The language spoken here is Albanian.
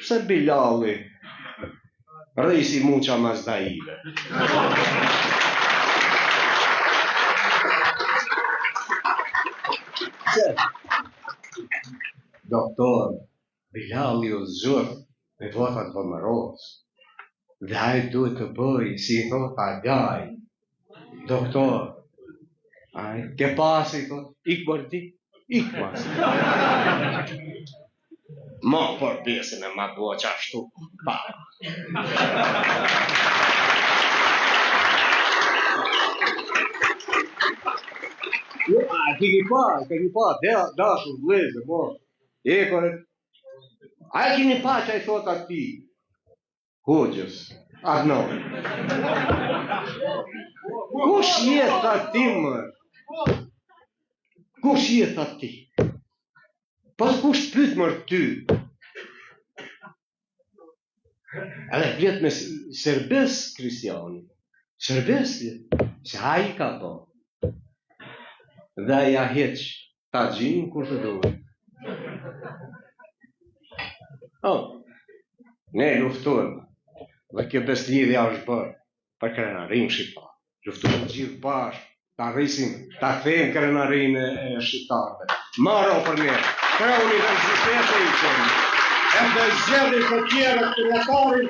Se Bilali rrisi muqa mazdaive. Doktor, Bilali u zhurë me votat vëmëros. Dhe ajë duhet të bëj si i thot Agaj. Doktor, ajë, ke pasi, ik mërdi, ik pasi. Ma për besin e ma bua qashtu, pa. Keni pa, dashur, vlezë, mor. A e keni pa që a i thot ati? Hoxhës, Adnan. Kush jetë ati, mër? Kush jetë ati? Pas kush pyt mër ty? Edhe vlet me Serbes Kristiani. Serbes vlet, se ha i ka po. Dhe ja heq ta gjinë kur të dojë. Ne luftojmë. Dhe kjo beslidhja është bërë për krenarin shqiptar. Luftojmë gjithë bashkë, ta rrisim, ta kthejmë krenarin e shqiptarëve. Maro për ne, për universitetet i qenë, e dhe zjedhë të tjere të lotarin,